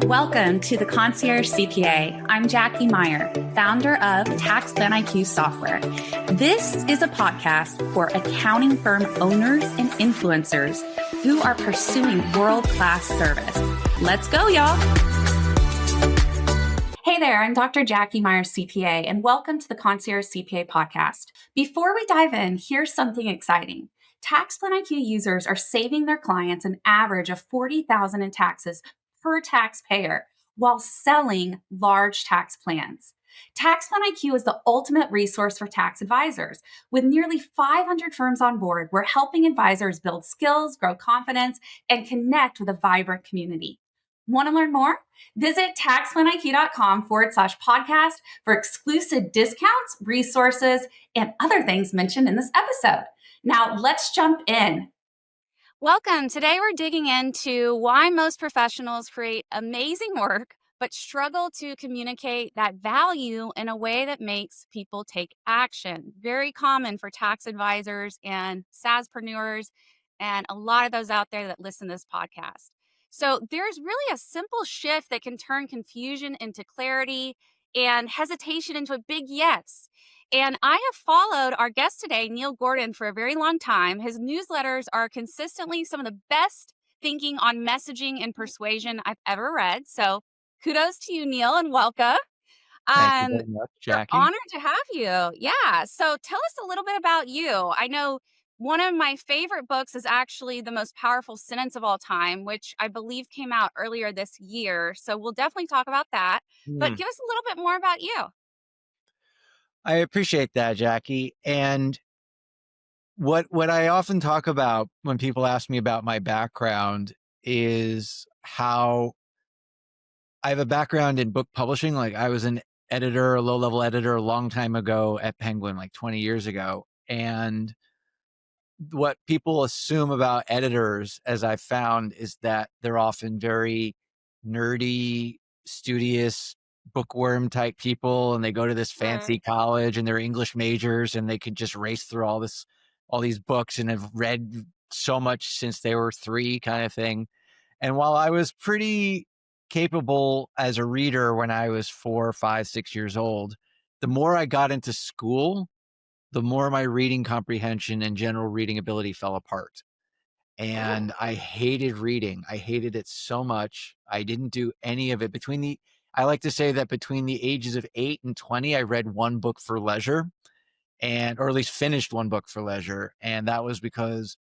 Welcome to the Concierge CPA. I'm Jackie Meyer, founder of TaxPlanIQ software. This is a podcast for accounting firm owners and influencers who are pursuing world-class service. Let's go, y'all. Hey there, I'm Dr. Jackie Meyer, CPA, and welcome to the Concierge CPA podcast. Before we dive in, here's something exciting. TaxPlanIQ users are saving their clients an average of $40,000 in taxes per taxpayer while selling large tax plans. TaxPlanIQ is the ultimate resource for tax advisors. With nearly 500 firms on board, we're helping advisors build skills, grow confidence, and connect with a vibrant community. Want to learn more? Visit taxplaniq.com/podcast for exclusive discounts, resources, and other things mentioned in this episode. Now, let's jump in. Welcome. Today, we're digging into why most professionals create amazing work, but struggle to communicate that value in a way that makes people take action. Very common for tax advisors and SaaSpreneurs, and a lot of those out there that listen to this podcast. So there's really a simple shift that can turn confusion into clarity and hesitation into a big yes. And I have followed our guest today, Neil Gordon, for a very long time. His newsletters are consistently some of the best thinking on messaging and persuasion I've ever read. So kudos to you, Neil, and welcome. Thank you very much, Jackie. We're honored to have you. Yeah. So tell us a little bit about you. I know one of my favorite books is actually The Most Powerful Sentence of All Time, which I believe came out earlier this year. So we'll definitely talk about that. But give us a little bit more about you. I appreciate that, Jackie. And what I often talk about when people ask me about my background is how I have a background in book publishing. Like I was an editor, a low-level editor a long time ago at Penguin, like 20 years ago. And what people assume about editors, as I've found, is that they're often very nerdy, studious, bookworm type people, and they go to this fancy college and they're English majors and they could just race through all these books and have read so much since they were 3 kind of thing. And while I was pretty capable as a reader when I was 4, 5, 6 years old, the more I got into school, the more my reading comprehension and general reading ability fell apart. And I hated reading. I hated it so much. I didn't do any of it. I like to say that between the ages of 8 and 20, I read 1 book for leisure, or at least finished 1 book for leisure. And that was because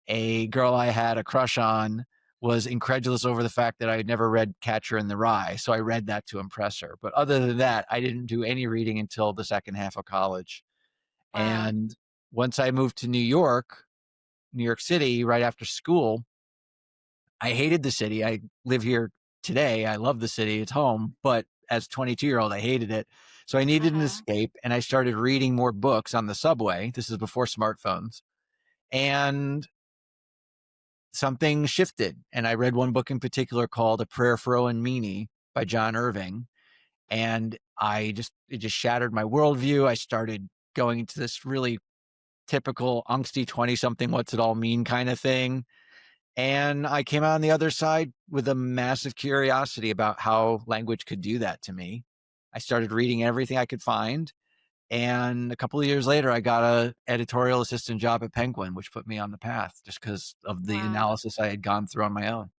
a girl I had a crush on was incredulous over the fact that I had never read Catcher in the Rye. So I read that to impress her. But other than that, I didn't do any reading until the second half of college. Wow. And once I moved to New York City, right after school, I hated the city. I live here today. I love the city. It's home. But as a 22-year-old, I hated it. So I needed an escape, and I started reading more books on the subway. This is before smartphones. And something shifted. And I read 1 book in particular called A Prayer for Owen Meany by John Irving. And it just shattered my worldview. I started going into this really typical angsty 20-something, what's it all mean kind of thing. And I came out on the other side with a massive curiosity about how language could do that to me. I started reading everything I could find. And a couple of years later, I got an editorial assistant job at Penguin, which put me on the path just because of the analysis I had gone through on my own.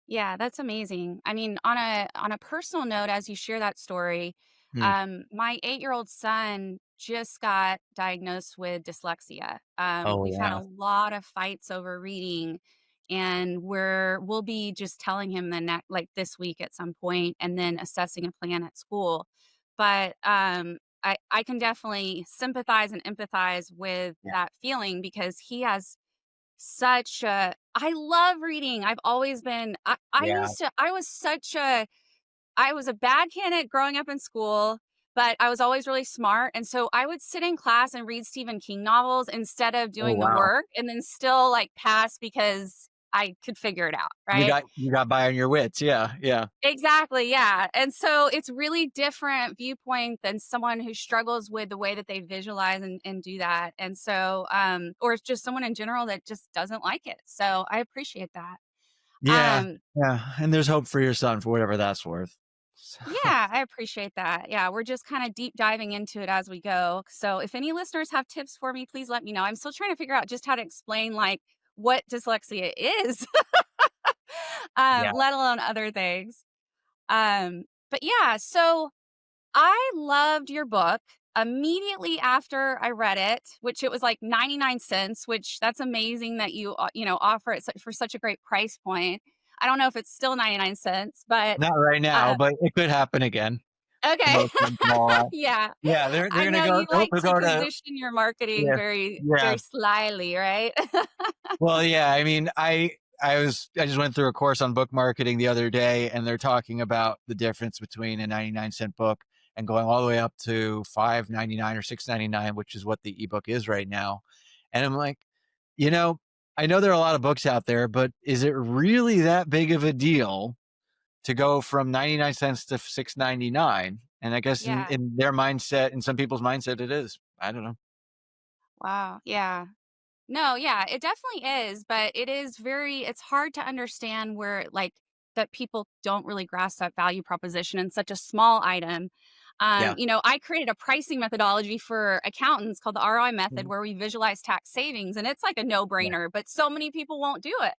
Yeah, that's amazing. I mean, on a personal note, as you share that story, my 8-year-old son just got diagnosed with dyslexia. We've had a lot of fights over reading, and we'll be just telling him like this week at some point, and then assessing a plan at school. But I can definitely sympathize and empathize with that feeling because he has I love reading. I've always been, I was a bad candidate growing up in school, but I was always really smart. And so I would sit in class and read Stephen King novels instead of doing the work, and then still like pass because I could figure it out, right? You got by on your wits. Yeah. Exactly. Yeah. And so it's really different viewpoint than someone who struggles with the way that they visualize and do that. And so, or it's just someone in general that just doesn't like it. So I appreciate that. Yeah. Yeah. And there's hope for your son for whatever that's worth. So, Yeah, I appreciate that. Yeah, we're just kind of deep diving into it as we go. So if any listeners have tips for me, please let me know. I'm still trying to figure out just how to explain like what dyslexia is, yeah. let alone other things. But yeah, so I loved your book immediately after I read it, which it was like 99 cents, which that's amazing that offer it for such a great price point. I don't know if it's still 99 cents, but Not right now, uh, but it could happen again. okay. Promotions and all that. Yeah. Yeah, they're I gonna know go. you Oh, like they'll to go to. position your marketing Yeah. very, Yeah. very slyly, right? Well, yeah. I mean, I just went through a course on book marketing the other day, and they're talking about the difference between a 99-cent book and going all the way up to $5.99 or $6.99, which is what the ebook is right now. And I'm like, you know, I know there are a lot of books out there, but is it really that big of a deal to go from 99 cents to $6.99? And I guess Yeah. in their mindset, in some people's mindset, it is. I don't know. Wow. Yeah. No, yeah, it definitely is, but it's hard to understand where like that people don't really grasp that value proposition in such a small item. Yeah. I created a pricing methodology for accountants called the ROI method Mhm. where we visualize tax savings and it's like a Yeah, no-brainer, but so many people won't do it.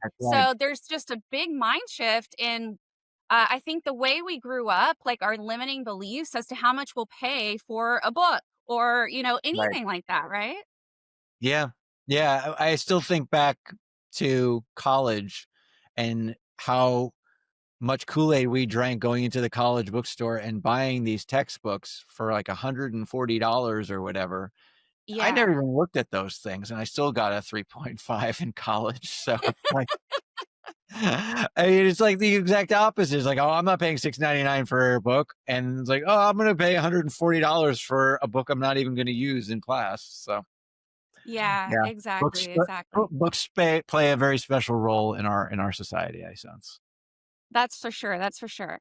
that's right. So there's just a big mind shift in I think the way we grew up, like our limiting beliefs as to how much we'll pay for a book or, Right. anything like that, right? Yeah. Yeah. I still think back to college and how much Kool-Aid we drank going into the college bookstore and buying these textbooks for like $140 or whatever. I never Yeah. even looked at those things and I still got a 3.5 in college. So it's like, I mean, it's like the exact opposite. It's like, oh, I'm not paying $6.99 for a book. And it's like, oh, I'm going to pay $140 for a book I'm not even going to use in class. So Yeah, yeah, books exactly, exactly. play a very special role in our society, I sense. That's for sure, that's for sure.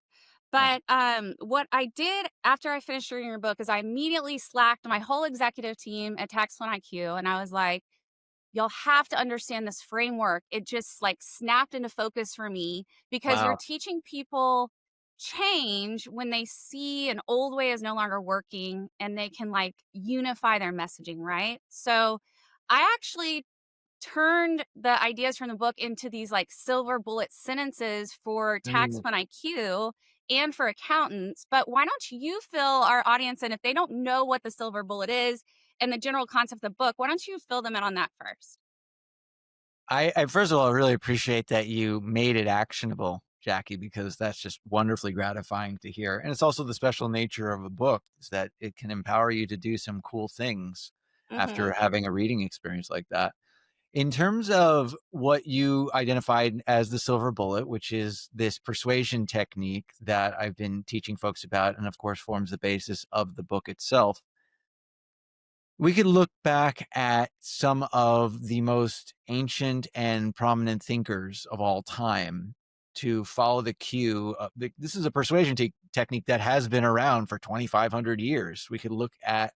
Yeah. But, what I did after I finished reading your book is I immediately slacked my whole executive team at TaxPlanIQ, and I was like, "Y'all have to understand this framework." It just, like, snapped into focus for me because you're Wow. teaching people change when they see an old way is no longer working and they can, like, unify their messaging, right? So, I actually turned the ideas from the book into these like silver bullet sentences for Mm. TaxPlan IQ and for accountants. But why don't you fill our audience in if they don't know what the silver bullet is and the general concept of the book? Why don't you fill them in on that first? I first of all really appreciate that you made it actionable, Jackie, because that's just wonderfully gratifying to hear. And it's also the special nature of a book is that it can empower you to do some cool things after Hmm. having a reading experience like that. In terms of what you identified as the silver bullet, which is this persuasion technique that I've been teaching folks about, and of course forms the basis of the book itself, we could look back at some of the most ancient and prominent thinkers of all time to follow the cue. This is a persuasion technique that has been around for 2,500 years. We could look at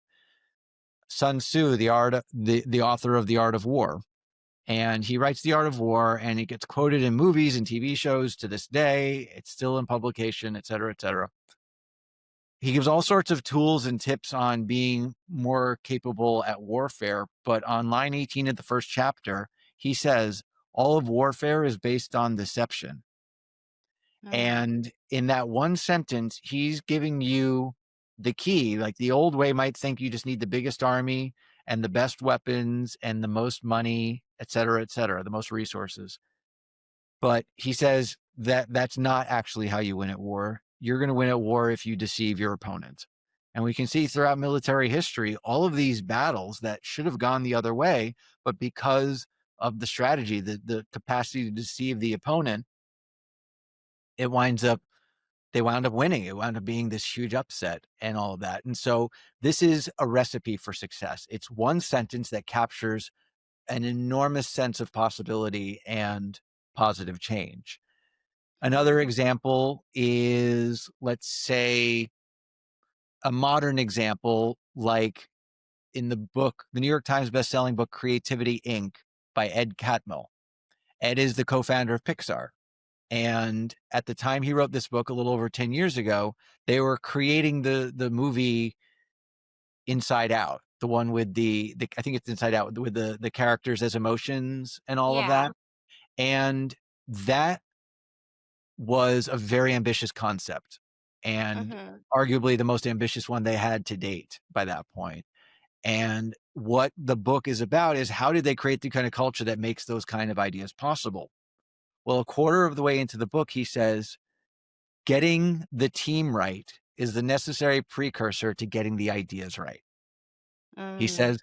Sun Tzu, the author of The Art of War. And he writes The Art of War, and it gets quoted in movies and TV shows to this day. It's still in publication, et cetera, et cetera. He gives all sorts of tools and tips on being more capable at warfare. But on line 18 of the first chapter, he says, all of warfare is based on deception. Mm, And in that one sentence, he's giving you the key. Like the old way might think you just need the biggest army and the best weapons and the most money, et cetera, the most resources. But he says that that's not actually how you win at war. You're going to win at war if you deceive your opponent. And we can see throughout military history, all of these battles that should have gone the other way, but because of the strategy, the capacity to deceive the opponent, it winds up, they wound up winning. It wound up being this huge upset and all of that. And so this is a recipe for success. It's one sentence that captures an enormous sense of possibility and positive change. Another mm, example is, let's say, a modern example, like in the book, the New York Times bestselling book, Creativity Inc. by Ed Catmull. Ed is the co-founder of Pixar. And at the time he wrote this book a little over 10 years ago, they were creating the movie Inside Out, the one with the I think it's Inside Out with the characters as emotions and all of Yeah. that. And that was a very ambitious concept, and Mm-hmm. arguably the most ambitious one they had to date by that point. And what the book is about is how did they create the kind of culture that makes those kind of ideas possible? Well, a quarter of the way into the book, he says, getting the team right is the necessary precursor to getting the ideas right. He Mm. says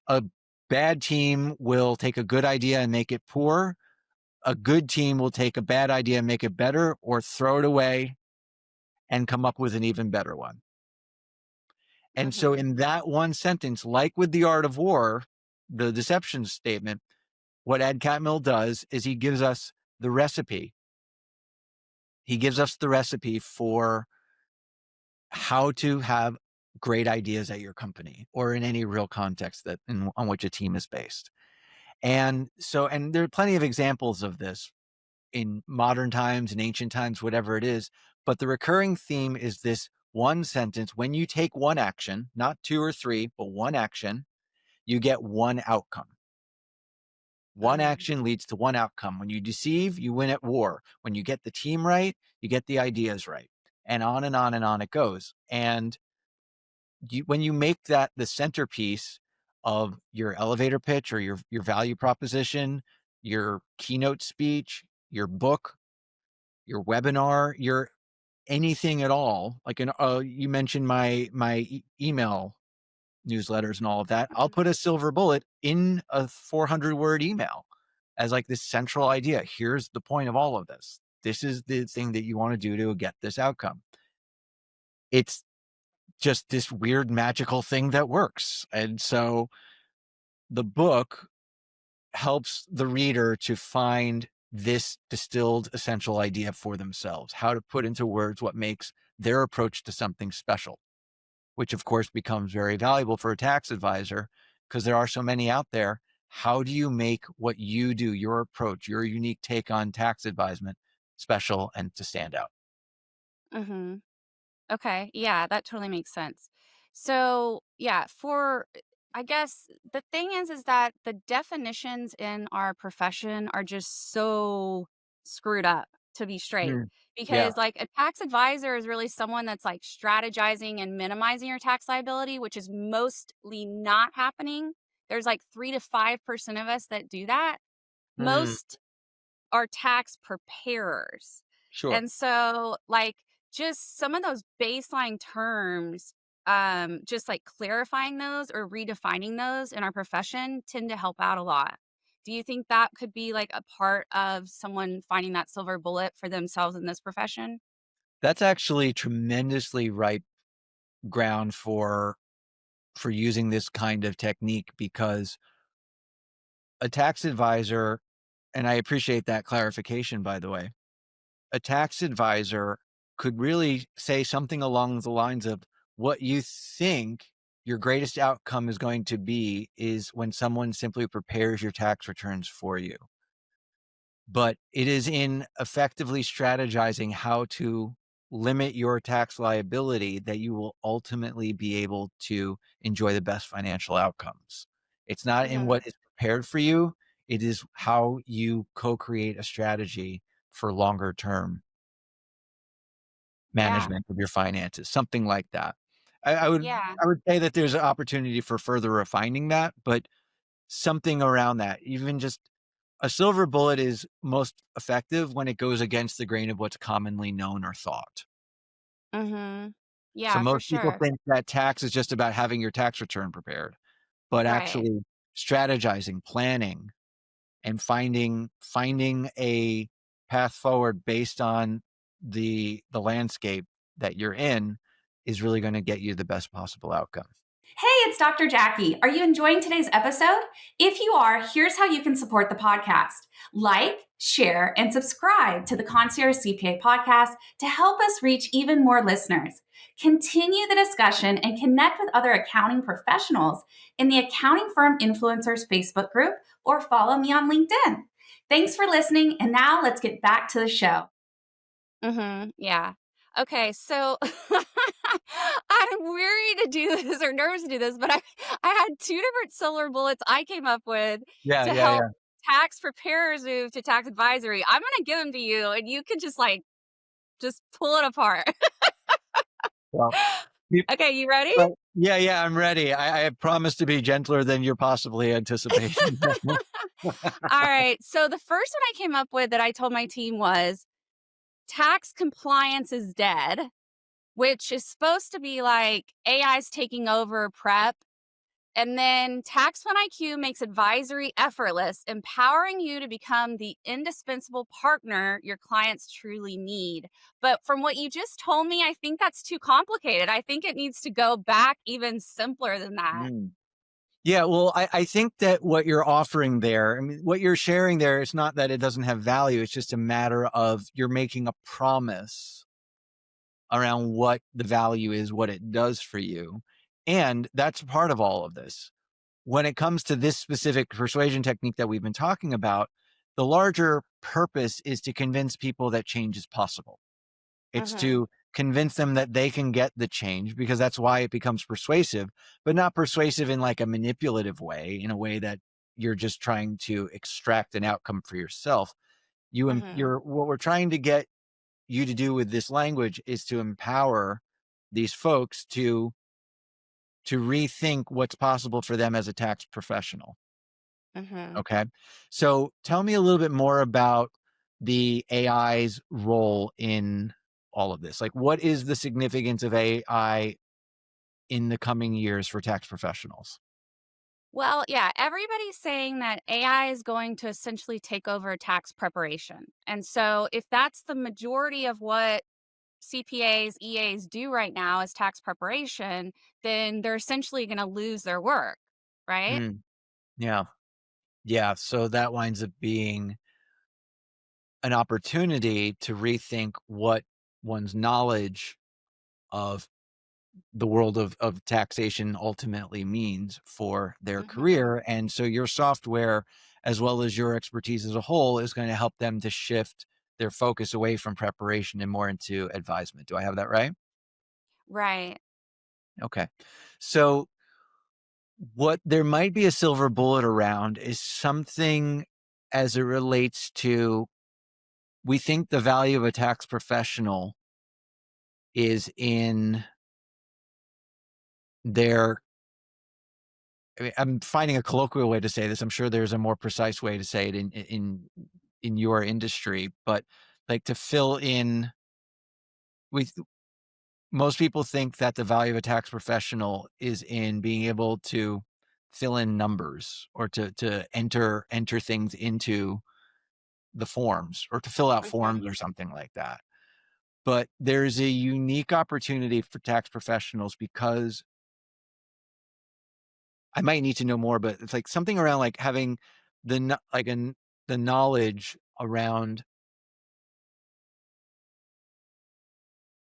a bad team will take a good idea and make it poor. A good team will take a bad idea and make it better, or throw it away and come up with an even better one. And so, Mm-hmm. in that one sentence, like with the art of war, the deception statement, what Ed Catmull does is he gives us the recipe. He gives us the recipe for how to have great ideas at your company or in any real context on which a team is based. And so, and there are plenty of examples of this in modern times, in ancient times, whatever it is. But the recurring theme is this one sentence: when you take one action, not two or three, but one action, you get one outcome. One Mm. action leads to one outcome. When you deceive, you win at war. When you get the team right, you get the ideas right. And on and on and on it goes. And when you make that the centerpiece of your elevator pitch or your value proposition, your keynote speech, your book, your webinar, your anything at all, like you mentioned my email newsletters and all of that. I'll put a silver bullet in a 400-word email as like this central idea. Here's the point of all of this. This is the thing that you want to do to get this outcome. It's just this weird magical thing that works. And so the book helps the reader to find this distilled essential idea for themselves, how to put into words what makes their approach to something special, which of course becomes very valuable for a tax advisor because there are so many out there. How do you make what you do, your approach, your unique take on tax advisement special and to stand out? Mm-hmm. Okay. Yeah, that totally makes sense. So, yeah, I guess the thing is that the definitions in our profession are just so screwed up, to be straight. Mm, yeah. Because, like, a tax advisor is really someone that's like strategizing and minimizing your tax liability, which is mostly not happening. There's like 3 to 5% of us that do that. Mm, Most are tax preparers. sure. And so, like, just some of those baseline terms, just like clarifying those or redefining those in our profession tend to help out a lot. Do you think that could be like a part of someone finding that silver bullet for themselves in this profession? That's actually tremendously ripe ground for using this kind of technique because a tax advisor, and I appreciate that clarification, by the way, a tax advisor could really say something along the lines of what you think your greatest outcome is going to be is when someone simply prepares your tax returns for you. But it is in effectively strategizing how to limit your tax liability that you will ultimately be able to enjoy the best financial outcomes. It's not in Hmm. what is prepared for you, it is how you co-create a strategy for longer term Yeah. management of your finances, something like that. I would Yeah. I would say that there's an opportunity for further refining that, but something around that, even just a silver bullet is most effective when it goes against the grain of what's commonly known or thought. Hmm. So Yeah, for most people sure. think that tax is just about having your tax return prepared, but Right. actually strategizing, planning, and finding a path forward based on the landscape that you're in is really going to get you the best possible outcome. Hey, it's Dr. Jackie. Are you enjoying today's episode? If you are, here's how you can support the podcast. Like, share, and subscribe to the Concierge CPA podcast to help us reach even more listeners. Continue the discussion and connect with other accounting professionals in the Accounting Firm Influencers Facebook group or follow me on LinkedIn. Thanks for listening. And now let's get back to the show. Yeah. Okay, so I'm weary to do this or nervous to do this, but I had two different silver bullets I came up with Yeah, to yeah, help yeah. tax preparers move to tax advisory. I'm gonna give them to you, and you can just pull it apart. Well, you- Okay, you ready? yeah, yeah, I'm ready. I promise to be gentler than you're possibly anticipating. All right. So the first one I came up with that I told my team was tax compliance is dead, which is supposed to be like AI's taking over prep. And then TaxPlanIQ makes advisory effortless, empowering you to become the indispensable partner your clients truly need. But from what you just told me, I think that's too complicated. I think it needs to go back even simpler than that. Mm. Yeah, well, I think that what you're offering there, I mean, what you're sharing there, it's not that it doesn't have value. It's just a matter of you're making a promise around what the value is, what it does for you. And that's part of all of this. When it comes to this specific persuasion technique that we've been talking about, the larger purpose is to convince people that change is possible. It's Mm-hmm. to convince them that they can get the change, because that's why it becomes persuasive, but not persuasive in like a manipulative way, in a way that you're just trying to extract an outcome for yourself. Mm-hmm. You're what we're trying to get you to do with this language is to empower these folks to rethink what's possible for them as a tax professional. Mm-hmm. Okay. So tell me a little bit more about the AI's role in all of this. Like, what is the significance of AI in the coming years for tax professionals? Well, yeah, everybody's saying that AI is going to essentially take over tax preparation. And so, if that's the majority of what CPAs, EAs do right now is tax preparation, then they're essentially going to lose their work, right? Mm, yeah. Yeah. So that winds up being an opportunity to rethink what one's knowledge of the world of taxation ultimately means for their Hmm. career. And so your software, as well as your expertise as a whole, is going to help them to shift their focus away from preparation and more into advisement. Do I have that right? Right. Okay. So what there might be a silver bullet around is something as it relates to, we think the value of a tax professional is in their, I mean, I'm finding a colloquial way to say this. I'm sure there's a more precise way to say it in your industry, but like to fill in, we most people think that the value of a tax professional is in being able to fill in numbers, or to enter things into the forms, or to fill out forms Hmm. or something like that. But there's a unique opportunity for tax professionals, because I might need to know more, but it's like something around like having the knowledge around.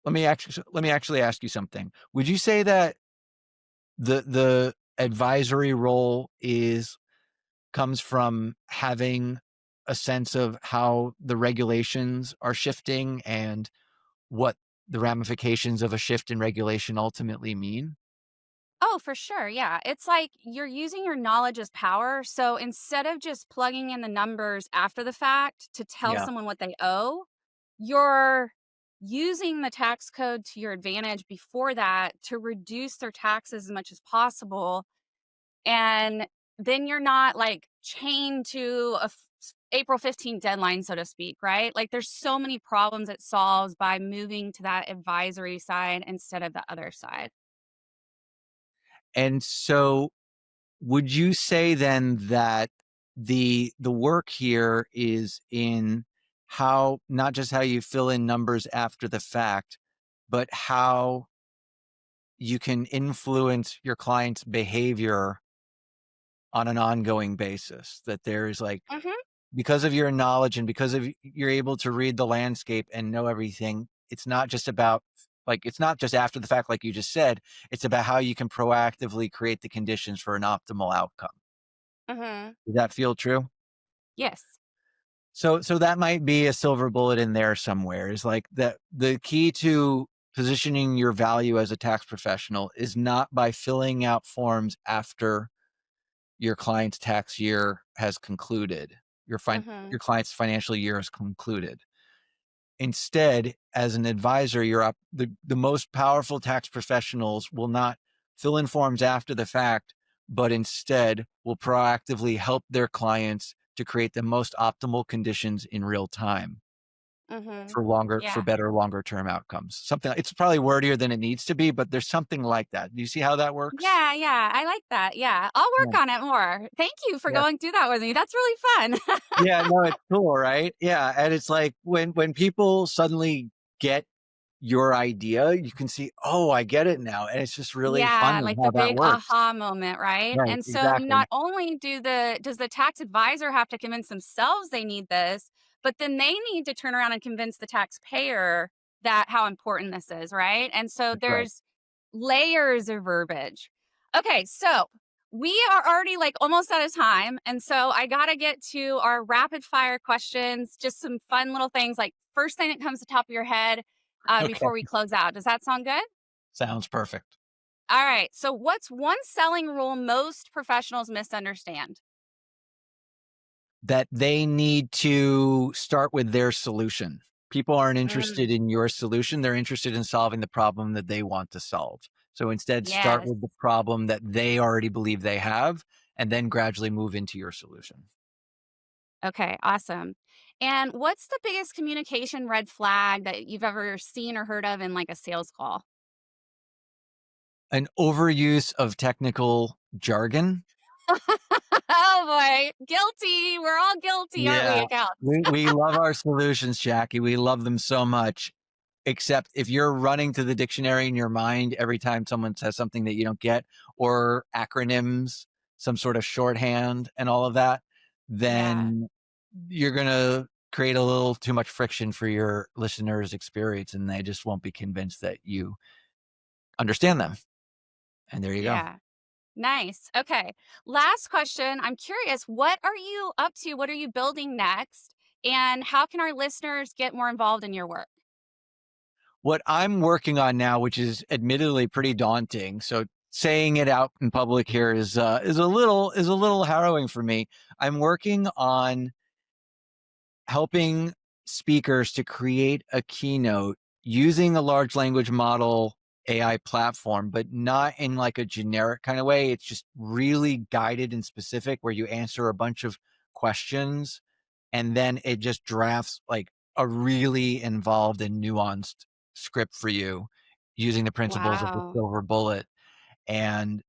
Let me actually ask you something. Would you say that the advisory role is comes from having a sense of how the regulations are shifting and what the ramifications of a shift in regulation ultimately mean? Oh, for sure. Yeah. It's like you're using your knowledge as power. So instead of just plugging in the numbers after the fact to tell Yeah. someone what they owe, you're using the tax code to your advantage before that to reduce their taxes as much as possible. And then you're not like chained to April 15th deadline, so to speak, right? Like there's so many problems it solves by moving to that advisory side instead of the other side. And so would you say then that the work here is in how, not just how you fill in numbers after the fact, but how you can influence your client's behavior on an ongoing basis? That there's like, Hmm. because of your knowledge and because of you're able to read the landscape and know everything, it's not just about, like, it's not just after the fact, like you just said, it's about how you can proactively create the conditions for an optimal outcome. Hmm. Does that feel true? Yes. So that might be a silver bullet in there somewhere, is like that the key to positioning your value as a tax professional is not by filling out forms after your client's tax year has concluded, Mm-hmm. your client's financial year has concluded. Instead, as an advisor, the most powerful tax professionals will not fill in forms after the fact, but instead will proactively help their clients to create the most optimal conditions in real time Mm-hmm. for Yeah. better, longer term outcomes. Something, it's probably wordier than it needs to be, but there's something like that. Do you see how that works? Yeah, yeah, I like that. Yeah, I'll Yeah. work on it more. Thank you for Yeah. going through that with me. That's really fun. Yeah, no, it's cool, right? Yeah, and it's like when people suddenly get your idea, you can see, oh, I get it now, and it's just really Yeah, funny like the how that big works. aha moment, right? Right, And so exactly. not only does the tax advisor have to convince themselves they need this, but then they need to turn around and convince the taxpayer that how important this is, right? And so That's right. there's layers of verbiage. Okay, so we are already like almost out of time, and so I got to get to our rapid fire questions, just some fun little things like first thing that comes to the top of your head Okay, before we close out. Does that sound good? sounds perfect. All right. So, what's one selling rule most professionals misunderstand? That they need to start with their solution. People aren't interested Mm, in your solution, they're interested in solving the problem that they want to solve. So instead, start yes. with the problem that they already believe they have, and then gradually move into your solution. Okay. Awesome. And what's the biggest communication red flag that you've ever seen or heard of in like a sales call? An overuse of technical jargon. Oh boy. Guilty. We're all guilty, aren't we, Yeah. accounts? We love our solutions, Jackie. We love them so much. Except if you're running to the dictionary in your mind every time someone says something that you don't get, or acronyms, some sort of shorthand and all of that, Yeah. then you're going to create a little too much friction for your listeners' experience, and they just won't be convinced that you understand them. And there you go. Yeah. Nice. Okay. Last question. I'm curious, what are you up to? What are you building next? And how can our listeners get more involved in your work? What I'm working on now, which is admittedly pretty daunting, so saying it out in public here is a little harrowing for me. I'm working on helping speakers to create a keynote using a large language model AI platform, but not in like a generic kind of way. It's just really guided and specific, where you answer a bunch of questions and then it just drafts like a really involved and nuanced script for you using the principles of the Wow. silver bullet, and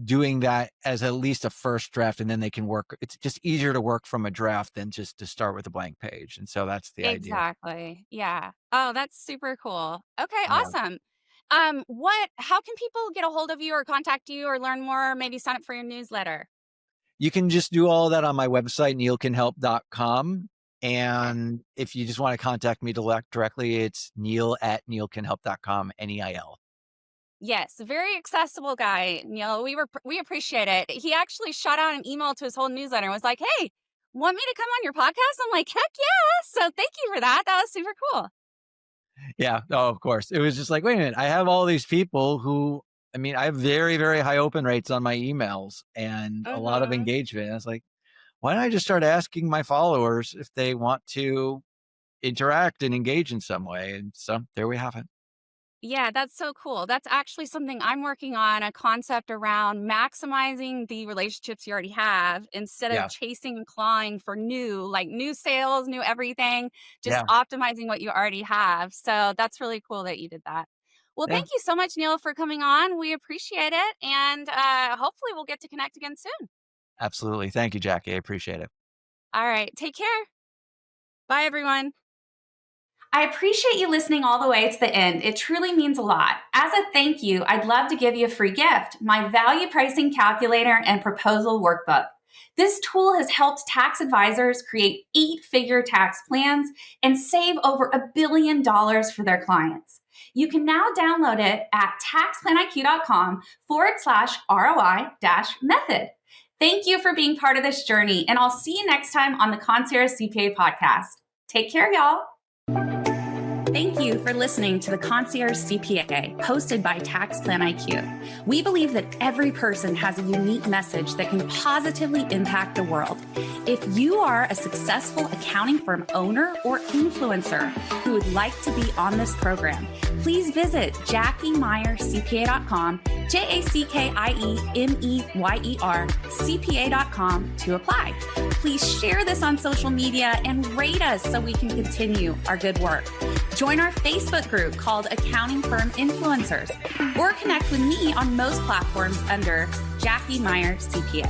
doing that as at least a first draft, and then they can work. It's just easier to work from a draft than just to start with a blank page. And so that's the idea. Exactly. Yeah. Oh, that's super cool. Okay, Yeah. awesome. How can people get a hold of you or contact you or learn more, maybe sign up for your newsletter? You can just do all that on my website, neilcanhelp.com. Okay. And if you just want to contact me directly, it's neil@neilcanhelp.com, NEIL. Yes, very accessible guy, Neil. We appreciate it. He actually shot out an email to his whole newsletter and was like, "Hey, want me to come on your podcast?" I'm like, "Heck yeah!" So thank you for that. That was super cool. Yeah. Oh, of course. It was just like, wait a minute, I have all these people who, I mean, I have very, very high open rates on my emails and a lot of Mhm. engagement. I was like, why don't I just start asking my followers if they want to interact and engage in some way? And so there we have it. Yeah, that's so cool. That's actually something I'm working on, a concept around maximizing the relationships you already have instead of Yeah. chasing and clawing for like new sales, new everything, just Yeah. optimizing what you already have. So that's really cool that you did that. Well, Yeah. thank you so much, Neil, for coming on. We appreciate it. And hopefully we'll get to connect again soon. Absolutely. Thank you, Jackie. I appreciate it. All right. Take care. Bye, everyone. I appreciate you listening all the way to the end. It truly means a lot. As a thank you, I'd love to give you a free gift, my value pricing calculator and proposal workbook. This tool has helped tax advisors create 8-figure tax plans and save over $1 billion for their clients. You can now download it at taxplaniq.com/ROI-method. Thank you for being part of this journey, and I'll see you next time on the Concierge CPA podcast. Take care, y'all. Thank you for listening to the Concierge CPA, hosted by TaxPlanIQ. We believe that every person has a unique message that can positively impact the world. If you are a successful accounting firm owner or influencer who would like to be on this program, please visit JackieMeyerCPA.com, JackieMeyerCPA.com to apply. Please share this on social media and rate us so we can continue our good work. Join our Facebook group called Accounting Firm Influencers, or connect with me on most platforms under Jackie Meyer CPA.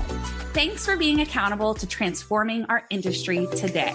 Thanks for being accountable to transforming our industry today.